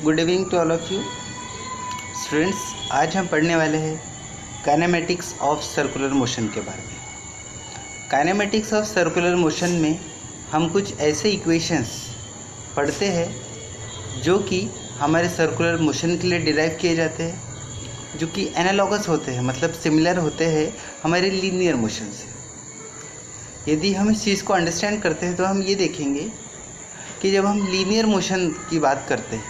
Good evening to all of you students. आज हम पढ़ने वाले हैं काइनेमेटिक्स ऑफ सर्कुलर मोशन के बारे में। काइनेमेटिक्स ऑफ सर्कुलर मोशन में हम कुछ ऐसे इक्वेशंस पढ़ते हैं जो कि हमारे सर्कुलर मोशन के लिए डिराइव किए जाते हैं, जो कि एनालॉगस होते हैं, मतलब सिमिलर होते हैं हमारे लीनियर मोशन से। यदि हम इस चीज़ को अंडरस्टैंड करते हैं तो हम ये देखेंगे कि जब हम लीनियर मोशन की बात करते हैं,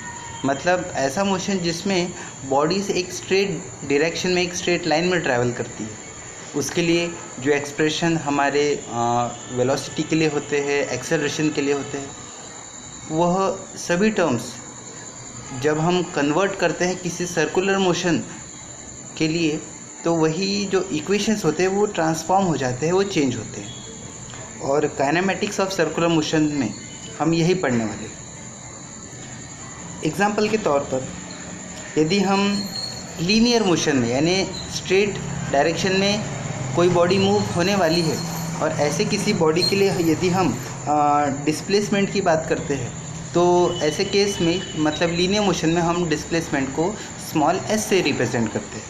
मतलब ऐसा मोशन जिसमें बॉडी से एक स्ट्रेट डायरेक्शन में, एक स्ट्रेट लाइन में ट्रैवल करती है, उसके लिए जो एक्सप्रेशन हमारे वेलोसिटी के लिए होते हैं, एक्सेलरेशन के लिए होते हैं, वह सभी टर्म्स जब हम कन्वर्ट करते हैं किसी सर्कुलर मोशन के लिए, तो वही जो इक्वेशंस होते हैं वो ट्रांसफॉर्म हो जाते हैं, वो चेंज होते हैं। और काइनेमेटिक्स ऑफ सर्कुलर मोशन में हम यही पढ़ने वाले हैं। एग्जाम्पल के तौर पर यदि हम लीनियर मोशन में यानी स्ट्रेट डायरेक्शन में कोई बॉडी मूव होने वाली है और ऐसे किसी बॉडी के लिए यदि हम डिस्प्लेसमेंट की बात करते हैं, तो ऐसे केस में मतलब लीनियर मोशन में हम डिस्प्लेसमेंट को स्मॉल s से रिप्रेजेंट करते हैं।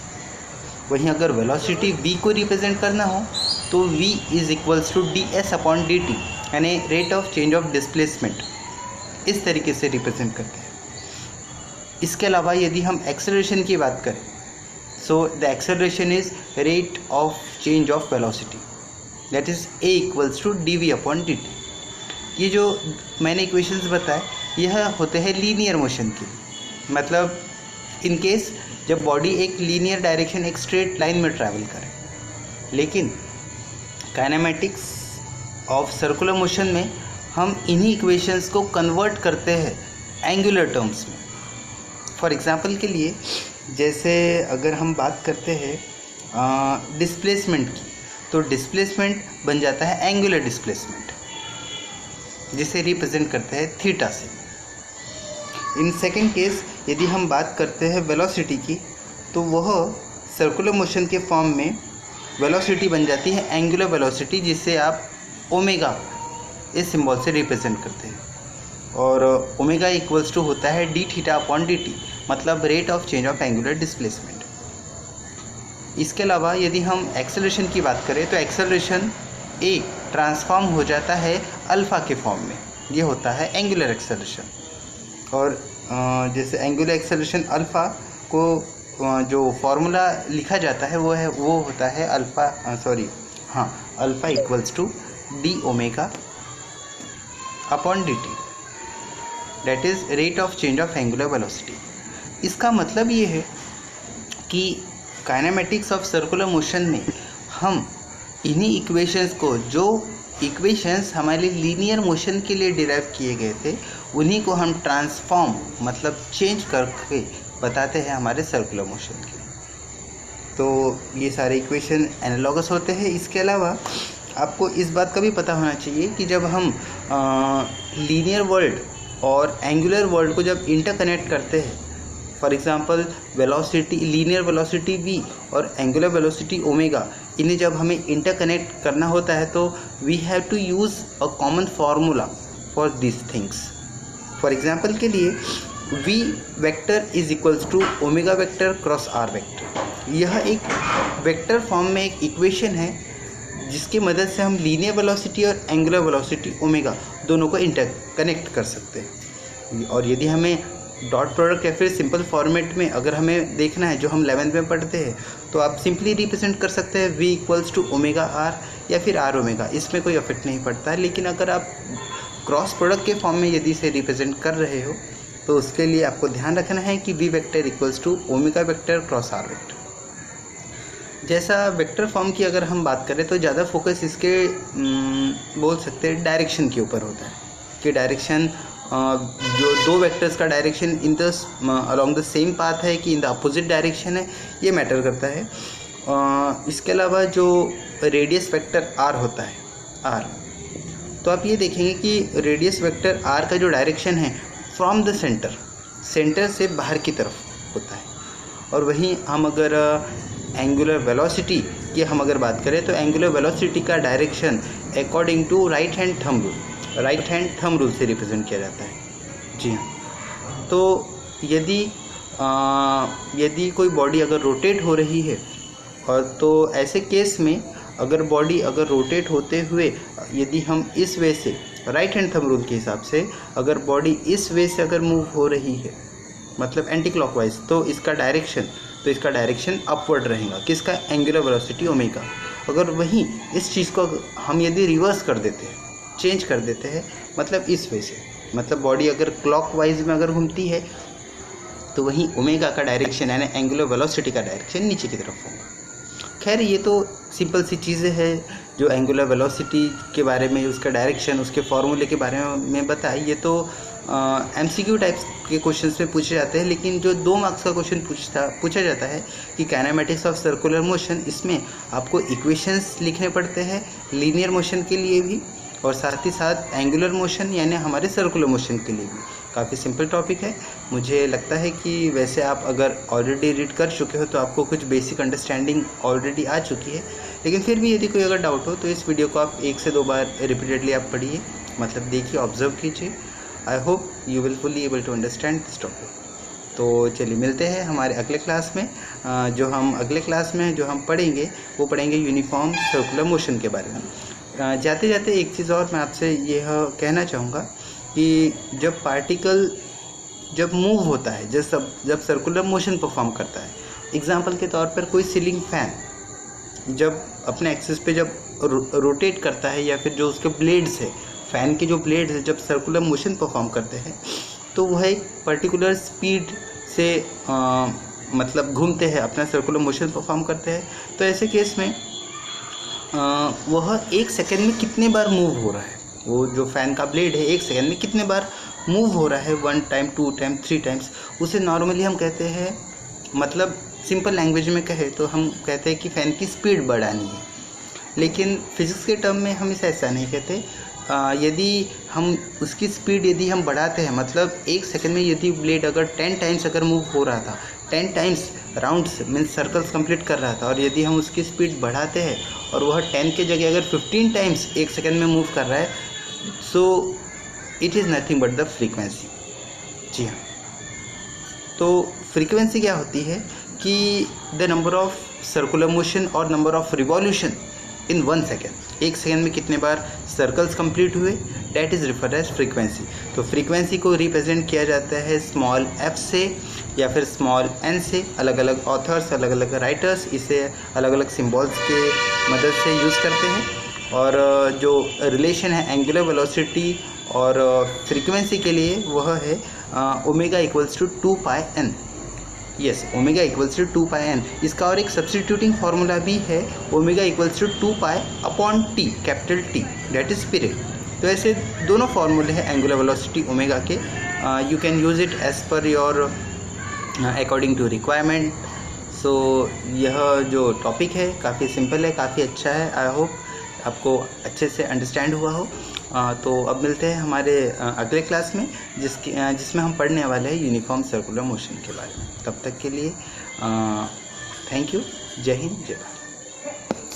वहीं अगर वेलोसिटी v को रिप्रेजेंट करना हो तो v is equals to ds/dt यानी rate of change of displacement, इस तरीके से रिप्रेजेंट करते हैं। इसके अलावा यदि हम एक्सेलरेशन की बात करें, so the acceleration is rate of change of velocity, that is a equals to dv/dt। ये जो मैंने इक्वेशंस बताए यह होते हैं लीनियर मोशन के, मतलब इन केस जब बॉडी एक लीनियर डायरेक्शन, एक स्ट्रेट लाइन में ट्रैवल करे। लेकिन काइनेमेटिक्स ऑफ सर्कुलर मोशन में हम इन्हीं इक्वेशंस को कन्वर्ट करते हैं एंगुलर टर्म्स में। फॉर एग्ज़ाम्पल के लिए, जैसे अगर हम बात करते हैं डिस्प्लेसमेंट की, तो डिस्प्लेसमेंट बन जाता है एंगुलर डिस्प्लेसमेंट, जिसे रिप्रेजेंट करते हैं थीटा से। इन सेकेंड केस यदि हम बात करते हैं वेलोसिटी की, तो वह सर्कुलर मोशन के फॉर्म में वेलोसिटी बन जाती है एंगुलर वेलोसिटी, जिसे आप ओमेगा इस सिंबल से रिप्रेजेंट करते हैं। और ओमेगा इक्वल्स टू होता है d(θ/dt), मतलब rate of change of angular displacement. इसके अलावा यदि हम एक्सेलरेशन की बात करें तो एक्सेलरेशन a ट्रांसफॉर्म हो जाता है अल्फ़ा के फॉर्म में, ये होता है एंगुलर एक्सेलरेशन। और जैसे एंगुलर एक्सेलरेशन अल्फ़ा को जो फॉर्मूला लिखा जाता है वो होता है alpha equals to d(ω/dt), that is rate of change of angular velocity. इसका मतलब ये है कि काइनेमेटिक्स ऑफ सर्कुलर मोशन में हम इन्हीं इक्वेशंस को, जो इक्वेशंस हमारे लीनियर मोशन के लिए डिराइव किए गए थे, उन्हीं को हम ट्रांसफॉर्म मतलब चेंज करके बताते हैं हमारे सर्कुलर मोशन के लिए। तो ये सारे इक्वेशन एनालॉगस होते हैं। इसके अलावा आपको इस बात का भी पता होना चाहिए कि जब हम लीनियर वर्ल्ड और एंगुलर वर्ल्ड को जब इंटरकनेक्ट करते हैं, for example velocity, linear velocity v और एंगुलर वेलोसिटी ओमेगा, इन्हें जब हमें इंटरकनेक्ट करना होता है तो we have to use a common formula for this things. For example के लिए v vector is equals to omega vector cross r vector. यह एक वेक्टर फॉर्म में एक इक्वेशन है जिसकी मदद से हम लीनियर वेलोसिटी और एंगुलर वेलोसिटी ओमेगा दोनों को इंटरकनेक्ट कर सकते हैं। और यदि हमें डॉट प्रोडक्ट या फिर सिंपल फॉर्मेट में अगर हमें देखना है, जो हम 11th में पढ़ते हैं, तो आप सिंपली रिप्रेजेंट कर सकते हैं v equals to omega r या फिर r ओमेगा, इसमें कोई इफेक्ट नहीं पड़ता है। लेकिन अगर आप क्रॉस प्रोडक्ट के फॉर्म में यदि इसे रिप्रेजेंट कर रहे हो, तो उसके लिए आपको ध्यान रखना है कि v vector equals to omega vector cross r vector. जैसा वेक्टर फॉर्म की अगर हम बात करें तो ज़्यादा फोकस इसके बोल सकते हैं डायरेक्शन के ऊपर होता है, कि डायरेक्शन जो दो वेक्टर्स का direction in the along the same path है कि इन द अपोजिट डायरेक्शन है, ये मैटर करता है। इसके अलावा जो रेडियस वेक्टर r होता है r, तो आप ये देखेंगे कि रेडियस वेक्टर r का जो डायरेक्शन है फ्रॉम द सेंटर से बाहर की तरफ होता है। और वहीं हम अगर एंगुलर वेलोसिटी की हम अगर बात करें तो एंगुलर वेलोसिटी का direction according to right hand thumb rule से रिप्रेजेंट किया जाता है। जी हाँ, तो यदि कोई बॉडी अगर रोटेट हो रही है, और तो ऐसे केस में अगर बॉडी अगर रोटेट होते हुए यदि हम इस वे से राइट हैंड थंब रूल के हिसाब से अगर बॉडी इस वे से अगर मूव हो रही है, मतलब एंटी क्लॉकवाइज, तो इसका डायरेक्शन अपवर्ड रहेगा। किसका? Angular velocity omega. अगर वहीं इस चीज़ को हम यदि रिवर्स कर देते हैं, चेंज कर देते हैं, मतलब इस वे से, मतलब बॉडी अगर क्लॉकवाइज में अगर घूमती है तो वहीं ओमेगा का डायरेक्शन यानी एंगुलर वेलोसिटी का डायरेक्शन नीचे की तरफ होगा। खैर ये तो सिंपल सी चीज़ें हैं जो एंगुलर वेलोसिटी के बारे में, उसका डायरेक्शन, उसके फॉर्मूले के बारे में बताई। ये तो MCQ टाइप्स के क्वेश्चंस में पूछे जाते हैं, लेकिन जो 2 मार्क्स का क्वेश्चन पूछा जाता है कि काइनेमेटिक्स ऑफ सर्कुलर मोशन, इसमें आपको इक्वेशंस लिखने पड़ते हैं लीनियर मोशन के लिए भी और साथ ही साथ एंगुलर मोशन यानी हमारे सर्कुलर मोशन के लिए भी। काफ़ी सिंपल टॉपिक है। मुझे लगता है कि वैसे आप अगर ऑलरेडी रीड कर चुके हो तो आपको कुछ बेसिक अंडरस्टैंडिंग ऑलरेडी आ चुकी है, लेकिन फिर भी यदि कोई अगर डाउट हो तो इस वीडियो को आप 1 से 2 बार रिपीटेडली आप पढ़िए, मतलब देखिए, ऑब्जर्व कीजिए। I hope you will fully able to understand this topic. तो चलिए मिलते हैं हमारे अगले क्लास में। जो हम पढ़ेंगे वो पढ़ेंगे यूनिफॉर्म सर्कुलर मोशन के बारे में। जाते जाते एक चीज़ और मैं आपसे यह कहना चाहूँगा कि जब पार्टिकल जब मूव होता है, जब सर्कुलर मोशन परफॉर्म करता है, एग्जांपल के तौर पर कोई सीलिंग फैन जब अपने एक्सिस पे जब रोटेट करता है, या फिर जो उसके ब्लेड्स है, फ़ैन के जो ब्लेड्स है, जब सर्कुलर मोशन परफॉर्म करते हैं तो वह एक पर्टिकुलर स्पीड से मतलब घूमते हैं, अपना सर्कुलर मोशन परफॉर्म करते हैं। तो ऐसे केस में वह 1 सेकेंड में कितने बार मूव हो रहा है, वो जो फ़ैन का ब्लेड है 1 सेकेंड में कितने बार मूव हो रहा है, 1 टाइम, 2 टाइम, 3 टाइम्स, उसे नॉर्मली हम कहते हैं, मतलब सिंपल लैंग्वेज में कहें तो हम कहते हैं कि फ़ैन की स्पीड बढ़ानी है। लेकिन फिज़िक्स के टर्म में हम इसे ऐसा नहीं कहते। यदि हम उसकी स्पीड यदि हम बढ़ाते हैं, मतलब 1 सेकेंड में यदि ब्लेड अगर 10 टाइम्स अगर मूव हो रहा था, 10 times rounds means circles complete कर रहा था, और यदि हम उसकी स्पीड बढ़ाते हैं और वह 10 के जगह अगर 15 टाइम्स 1 सेकेंड में मूव कर रहा है, so it is nothing but the frequency. जी हाँ, तो फ्रीक्वेंसी क्या होती है कि the number of circular motion और number of revolution in 1 second, 1 second में कितने बार सर्कल्स कंप्लीट हुए, that is referred as frequency. तो फ्रीक्वेंसी को रिप्रेजेंट किया जाता है स्मॉल f से या फिर स्मॉल n से। अलग अलग ऑथर्स, अलग अलग राइटर्स इसे अलग अलग सिम्बॉल्स के मदद से यूज़ करते हैं। और जो रिलेशन है एंगुलर वेलोसिटी और फ्रीक्वेंसी के लिए वह है omega equals to 2 pi n। Yes, omega equals to 2 pi n। इसका और एक सब्सटीट्यूटिंग फार्मूला भी है, omega equals to 2 pi upon t, capital T, that is period. तो ऐसे दोनों फार्मूले हैं एंगुलर वेलोसिटी ओमेगा के। You can use it as per your according to requirement. So यह जो टॉपिक है काफ़ी सिंपल है, काफ़ी अच्छा है। आई होप आपको अच्छे से अंडरस्टैंड हुआ हो। तो अब मिलते हैं हमारे अगले क्लास में जिसमें हम पढ़ने वाले हैं यूनिफॉर्म सर्कुलर मोशन के बारे में। तब तक के लिए थैंक यू। जय हिंद, जय भारत।